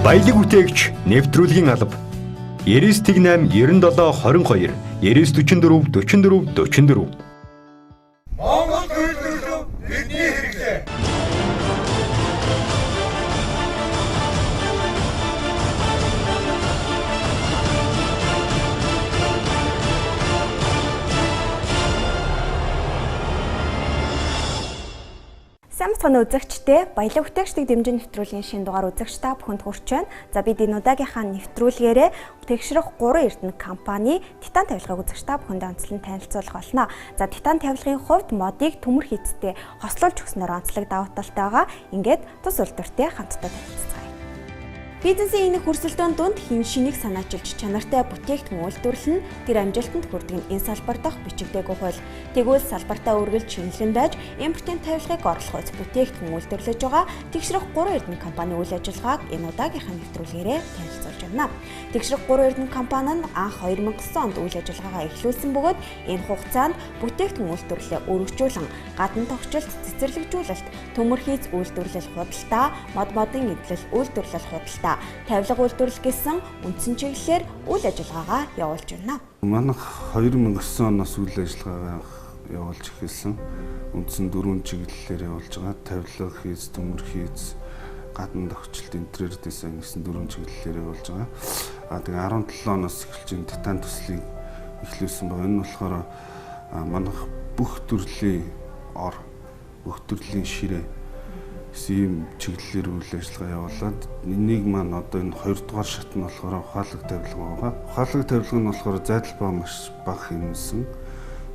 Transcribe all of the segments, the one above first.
Баялаг бүтээгч нэвтрүүлгийн алба 99.8 97 22 9944 44 44. Монгол үйлдвэрлэл бидний хэрэглээ. Самцхан үзэгчтэй баялаг бүтээгчдийг дэмжин нэвтрүүлгийн шинэ дугаар үзэгч та бүхэнд хүрч байна. За бид энэ удаагийнхаа нэвтрүүлгээрээ тэгшрэх 3 эрдэнэ компани Титан тавилгыг үзэгч та бүхэнд онцлон танилцуулах болно. За Титан тавилгын хувьд модыг төмөр хийцтэй хослуулж өгснөөр онцлог давуу талтай байгаа. Ингээд тус үйлдвэртэй хамтдаа танилццгаая. Бизнесийн энэ хөрсөлтөнд дунд хэн шинийг санаачилж чанартай бүтээгдэхүүн үйлдвэрлэл нь тэр амжилтанд хүрдэг нь энэ салбар дахь бичигдээгүй хууль. Тэгвэл салбартаа үргэлж шинжилэн байж импортын тавилгыг орлох үс бүтээгдэхүүн үйлдвэрлэж байгаа тэгшрэх 3 эрдэнэ компани үйл ажиллагааг энэ удаагийнхаа нэвтрүүлгээрээ танилцуулж байна. Тэгшрэх 3 эрдэнэ компани нь анх 2009 онд үйл ажиллагаагаа эхлүүлсэн бөгөөд энэ хугацаанд бүтээгдэхүүн үйлдвэрлэлээ өргөжүүлэн гадна тогтчлт, цэцэрлэгжүүлэлт, төмөр хийц үйлдвэрлэл худалдаа, модын эдлэл үйлдвэрлэл худалдаа, тавилга үйлдвэрлэл гэсэн үндсэн чиглэлээр үйл ажиллагаагаа явуулж байна. Манайх 2009 оноос үйл ажиллагаагаа явуулж эхэлсэн. Үндсэн 4 чиглэлээр явуулж байгаа. Тавилга хийц, төмөр хийц, гадна тогтчлт, интерьер дизайн гэсэн 4 чиглэлээр явуулж байгаа. Тэгээ 17 оноос эхэлж Титан төслийг эхлүүлсэн байна. Энэ болохоор манайх бүх төрлийн бүх төрлийн ширээ ийм чиглэлээр үйл ажиллагаа явуулаад энийг маань одоо энэ 2 дугаар шат нь болохоор ухаалаг тавилга байгаа. Ухаалаг тавилга нь болохоор зайдал маш бага хэмнэсэн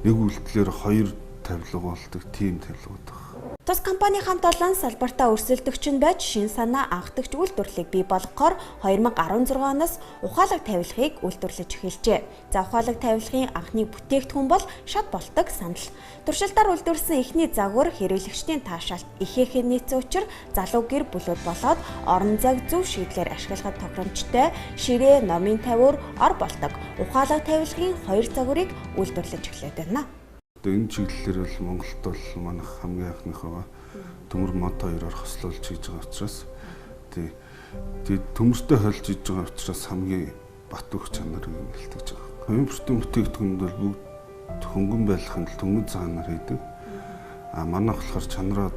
нэг үйлдэлээр 2 тавилга болдог тийм тавилгууд байна. Тус компани хамт олон салбартаа өрсөлдөгч нь байж шин санаа анхдагч үйлдвэрлэлийг бий болгохоор 2016 оноос ухаалаг тавилгыг үйлдвэрлэж эхэлжээ. За ухаалаг тавилгын анхны бүтээгдэхүүн бол шат болдог сандал. Туршилтаар үйлдвэрлэсэн эхний загвар хэрэглэгчдийн таашаалт ихэхэн нийцсэн учраас залуу гэр бүлүүд болоод орон зайг зөв шийдлээр ашиглахад тохиромжтой ширээ, номын тавиур, ор болдог ухаалаг тавилгын 2 загварыг үйлдвэрлэж эхлэв байна. Энэ чиглэлээр бол Монголд бол манайх хамгийн анхныхоо төмөр мод 2-оор хослуулж хийж байгаа учраас тэгээд төмөртэй холж хийж байгаа учраас хамгийн бат өгч чанарыг нэлтгэж байгаа. Импортын бүтээгдэхүүнд бол бүгд хөнгөн байлгахын тулд төмөр цагаанаар хийдэг. Манайх болохоор чанараа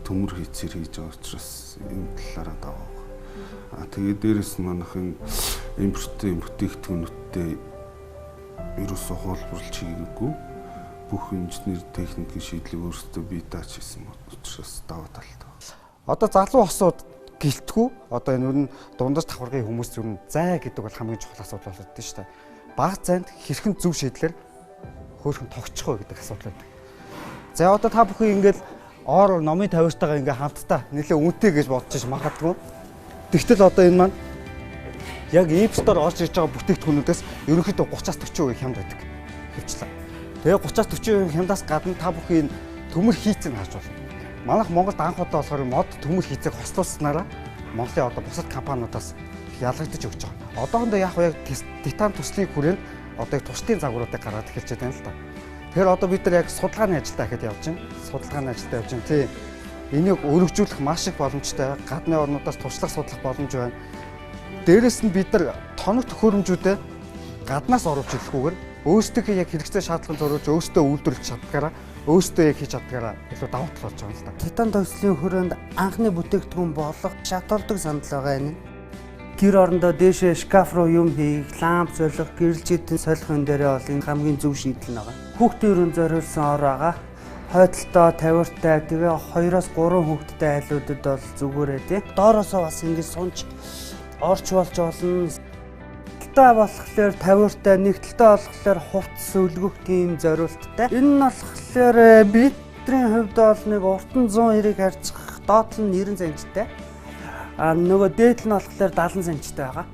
төмөр хийцээр хийж байгаа учраас энэ талаараа даваа. Тэгээд дээрэс нь манайх энэ импортын бүтээгдэхүүнүүдтэй ерөөсөө хуулбарлаж хийгээгүй. Бүх инженер техникийн шийдлийг өөрсдөө бие дааж хийсэн учраас даваа талтай. Одоо залуу осууд гэлтгүү одоо энэ дундаж давхаргын хүмүүс зүр нь зай гэдэг бол хамгийн чухал асуудал болоод байна шүү дээ. Бага зайд хэрхэн зөв шийдлэр хөөрхөн тогтчих вэ гэдэг асуудал байдаг. За одоо та бүхэн ингээд ор номын тавиуртайгаа ингээд хамтдаа нэлээ үнэтэй гэж бодож магадгүй. Тэгтэл одоо энэ маань яг импортоор орж ирж байгаа бүтээгдэхүүнүүдээс ерөнхийдөө 30-40% хямд байдаг. Хөвчлээ. Тэгээ 30-40% хямдаас гадна та бүхэн төмөр хийцийг харж байна. Манайх Монголд анх удаа болохоор мод төмөр хийцийг хослуулснараа Монголын одоо бусад компаниудаас ялгагдаж өгч байгаа. Одоохондоо яг Титан төслийн хүрээнд одоо тусдын загваруудыг гаргаад эхэлж байна л да. Тэгэхээр одоо бид нар яг судалгааны ажилдаа ихэд явж байна. Судалгааны ажилдаа явж байна. Тий. Энийг өргөжүүлэх маш их боломжтой. Гадны орнуудаас туршлага судлах боломж байна. Дээрээс нь бид нар тоног төхөөрөмжүүдэд гаднаас оруулж ирэхгүйгээр өөрсдөө яг хэрэгцээ шаардлагын зориулж өөрсдөө үйлдвэрлэж чаддгаараа өөрсдөө яг хийж чаддгаараа илүү давуу тал болж байгаа юм л да. Титан төслийн хүрээнд анхны бүтээгдэхүүн болох шатолдог сандал байгаа энэ. Гэр орондоо дээшээ шкаф руу юм хийх, ламп солих, гэрэлжидэн солихын дээрээ бол энэ хамгийн зөв шийдэл байгаа. Хүүхдийн өрөөнд зориулсан ор байгаа. Хойдолтой, тавиуртай, тэгээ 2-3 хүүхэдтэй айлуудад бол зүгээрээ тий. Доороосоо бас ингэж сунж орч болж болно. Болохоор тавиуртай, нэг талтай болохоор хувцс өлгөх тийм зориулттай. Энэ нь болохоор бидний хувьд бол нэг урт нь 190-ыг харьцах, доод нь 90 см-тай. Нөгөө дээд нь болохоор 70 см-тай байгаа.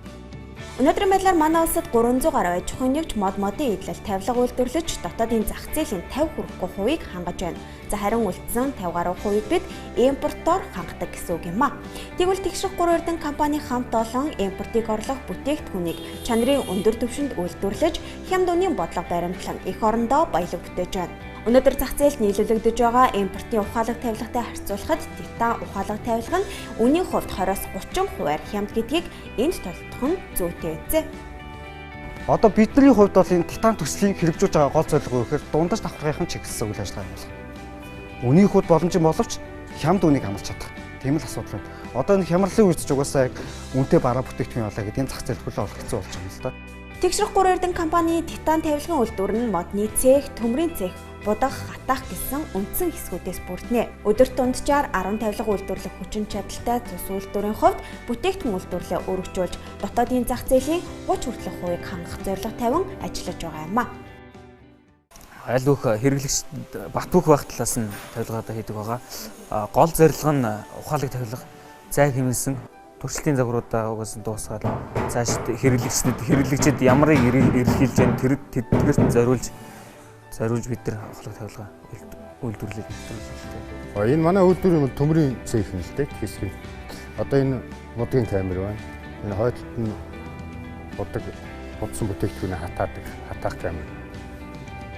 Өнөөдрийн байдлаар манай улсад 300 гаруй аж ахуйн нэгж модын эдлэл тавилга үйлдвэрлэж дотоодын зах зээлийн 50 хүрэхгүй хувийг хангаж байна. За харин үлдсэн 50 гаруй хувийг бид импортоор хангадаг гэсэн үг юм а. Тэгвэл тэгшрэх 3 эрдэнэ компани хамт олон импортыг орлох бүтээгдэхүүнийг чанарын өндөр түвшинд үйлдвэрлэж хямд үнийн бодлого баримтлан эх орондоо баялаг бүтээж байна. Өнөөдөр зах зээлд нийлүүлэгдэж байгаа импортын ухаалаг тавилгатай харьцуулахад титан ухаалаг тавилга нь үнийн хувьд 20-30% хямд гэдгийг энд тодтох нь зүйтэй эзээ. Одоо бидний хувьд бол энэ титан төслийг хэрэгжүүлж байгаа гол зорилго юу гэхээр дундаж давхаргын чиглэсэн үйл ажиллагаа юм байна. Үнийн хувьд боломжийн боловч хямд үнийг амлаж чадах. Тийм л асуудал байна. Одоо энэ хямралын үед ч угаасаа яг үнэтэй бараа бүтээгдэхүүн явуулаа гэдэг энэ зах зээл хөлөө олох хэцүү болж байгаа юм л да. Тэгшрэх 3 эрдэнэ компани титан тавилгын үйлдвэр нь модны цех, төмрийн цех, будах, хатаах гэсэн үндсэн хэсгүүдээс бүрднэ. Өдөрт дунджаар 10 тавилга үйлдвэрлэх хүчин чадалтай цус үйлдвэрийн хувьд бүтээгдэхүүн үйлдвэрлэлээ өргөжүүлж дотоодын зах зээлийн 30 хүртэлх хувийг хангах зорилго тавин ажиллаж байгаа юм а. Аль бүх хэрэглэгч Батбүх байх талаас нь тавилгаадаа хийдэг байгаа. Гол зорилго нь ухаалаг тавилга, зай хэмнэсэн туршилтын загваруудаа угаасан дуусгаад цааш хэрэглэгчид ямарыг эрэлхийлж тэр тэдгээрт зориулж бид нар ухаалаг тавилга үйлдвэрлэж байна. Энэ манай үйлдвэрийн төмрийн цех юм л дээ хэсэг нь. Одоо энэ модгийн камер байна. Энэ хойдолд нь будсан бүтээгдэхүүнээ хатаах камер.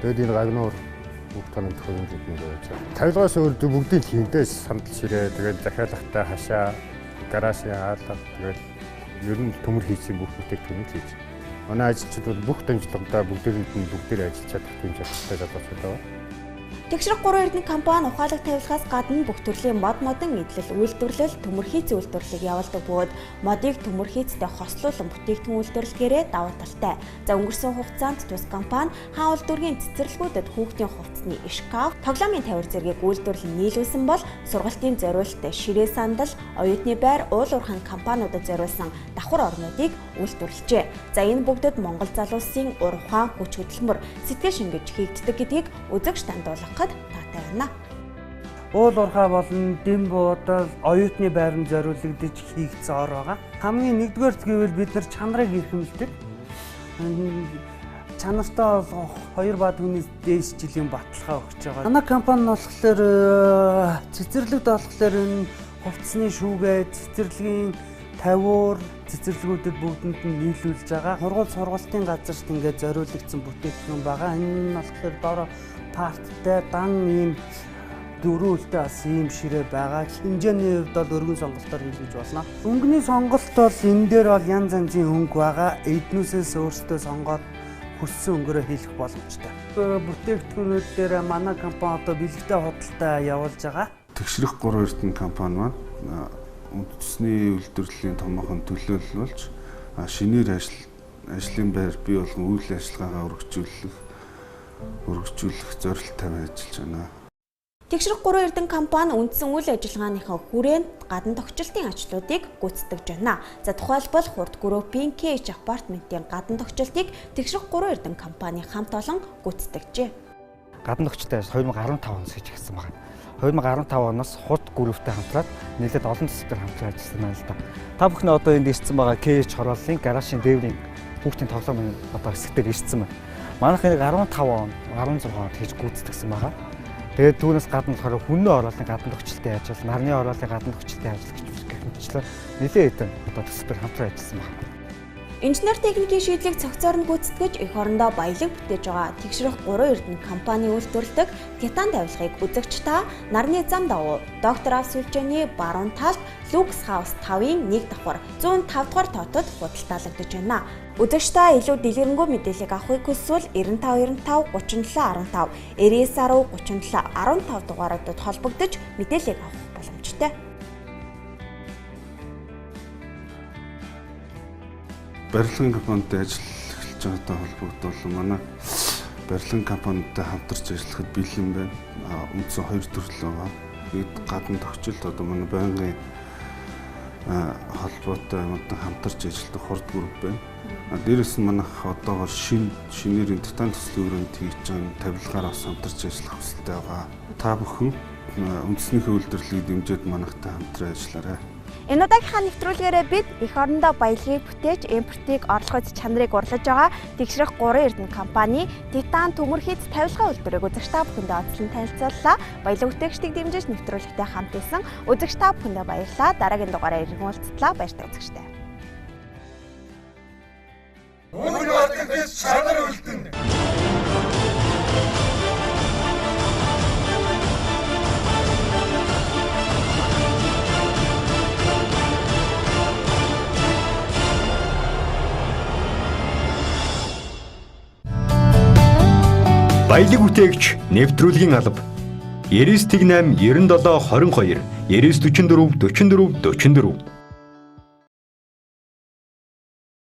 Тэгээд энэ гагнуур бүх тоног хөрөнгөд нэг байж байгаа. Тавилгаас өөр бүгдийн хийндээ сандал ширээ, тэгээд захиалгатай хашаа, гаражийн хаалга, тэгээд ер нь төмөр хийсэн бүх бүтээгдэхүүнийг хийж. Манай ажилчид бол бүх дамжлагуудаа бүгдээр ажиллаж чадах юм чадтай залуучууд байна. Тэгшрэх 3 эрдэнэ компани ухаалаг тавилгаас гадна бүх төрлийн модон эдлэл үйлдвэрлэл, төмөр хийц үйлдвэрлэлийг явуулдаг бөгөөд модыг төмөр хийцтэй хослуулан бүтээгдэхүүн үйлдвэрлэлгээрээ давуу талтай. За өнгөрсөн хугацаанд тус компани хаан үйлдвэрийн цэцэрлэгүүдэд хүүхдийн хувцсны шкаф, тоглоомын тавир зэргийг үйлдвэрлэн нийлүүлсэн бол сургалтын зориулттай ширээ сандал, оюутны байр, уул уурхайн компаниудад зориулсан давхар орнуудыг үйлдвэрлэжээ. За энэ бүгдэд Монгол залуусын ур ухаан, хүч хөдөлмөр, сэтгэл шингэж хийгддэг гэдгийг үзэгч тандуулах таатай байна. Уул уурхай болон дэм буудал оюутны байранд зориулагдж хийгдсэн ор байгаа. Хамгийн нэгдүгээр гэвэл бид нар чанарыг эрхэмлдэг. Чанартай бол 2 ба түүнээс дээш жилийн баталгаа өгч байгаа. Манай компани нь болохоор цэцэрлэгд болохоор энэ хувцсны шүүгээ, цэцэрлэгийн тавиур, цэцэрлэгүүдэд бүгдэнд нь нийлүүлж байгаа. Сургалтын газарт ингээд зориулагдсан бүтээгдэхүүн байгаа. Энэ нь болохоор дороо парттай дан ийм дөрүүлтэй бас ийм ширээ байгаа. Хэмжээний хувьд бол өргөн сонголтоор хийлгэж болно. Өнгөний сонголт бол энэ дээр бол янз янзын өнгө байгаа. Эднүсээс өөртөө сонгоод хүссэн өнгөөрөө хийх боломжтой. Бүтээгдэхүүнүүд дээр манай компани одоо бэлэгтэй худалдаа явуулж байгаа. Тэгшрэх 3 эрдэнэ компани маань үндэсний үйлдвэрлэлийн томоохон төлөөлөлж шинээр ажлын байр бий болгон үйл ажиллагаагаа өргөжүүлэх зорилт тавиад ажиллаж байна. Тэгшрэх 3 эрдэнэ компани үндсэн үйл ажиллагааныхаа хүрээнд гадна тогтчлтын ачлуудыг гүйцэтгэж байна. За тухайлбал Хурд группийн KH апартментийн гадна тогтчлтыг Тэгшрэх 3 эрдэнэ компани хамт олон гүйцэтгэжээ. Гадна тогтчлтын ажил 2015 оноос хийж гисэн байна. 2015 оноос Хурд групптэй хамтраад нэлээд олон төсөлтөөр хамтран ажилласан байна л да. Та бүхэн одоо энд ирсэн байгаа KH хорооллын гаражийн дээврийн хүүхдийн тоглоомын одоо хэсгээр ирсэн байна. Манайх нэг 15 он, 16 онд хийж гүйцэтгсэн байгаа. Тэгээд түүнээс гадна болохоор хүннээ ороолын гадна тогтчлтын ажил, нарны ороолын гадна тогтчлтын ажил гэх мэтчлэн нэлээд хэдэн одоо төсөлтөөр хамтран ажилласан байна. Инженер техникийн шийдлийг цогцоор нь гүйцэтгэж эх орондоо баялаг бүтээж байгаа Тэгшрэх 3 эрдэнэ компани үйлдвэрлэдэг титан тавилгыг үзэгч та нарны зам давуу доктор Ав сүлжээний баруун талд Люкс хаус 5-ын 1 давхар 105 дугаар тоотод худалдаалагдаж байна. Үзэгч та илүү дэлгэрэнгүй мэдээллийг авахыг хүсвэл 95 97 37 15 99 10 37 15 дугааруудад холбогдож мэдээллийг авах боломжтой. Барилгын компанитай ажил эхэлж байгаатай холбогдуулан манай барилгын компанитай хамтарч ажиллахад бэлэн байна. Үндсэн 2 төрөл байгаа. Бид гадна тогтчлт одоо манай байнгын холбоотой юмтай хамтарч ажилладаг Хурд групп байна. Дээрээс нь манайх одоогоор шинээр титан төслийн өрөөнд хийж байгаа тавилгаар бас хамтарч ажиллах хүсэлтэй байгаа. Та бүхэн үндэснийхээ үйлдвэрлэлийг дэмжиж манайхтай хамтран ажиллаарай. Энэ удаагийнхаа нэвтрүүлгээрээ бид эх орондоо баялагийг бүтээж импортыг орлогын чанарыг урлаж байгаа Тэгшрэх 3 эрдэнэ компани титан төмөр хийц тавилга үйлдвэрийг үзэгч та бүхэндээ онцлон танилцууллаа. Баялаг бүтээгчдийг дэмжиж нэвтрүүлэгтээ хамт исэн үзэгч та бүхэндээ баярлалаа. Дараагийн дугаараар иргэн уулзтлаа. Баяртай үзэгчтэй. Өнөр батгаас чанар үлдэн. Баялаг бүтээгч нэвтрүүлгийн алба 99 8 97 22 99 44 44 44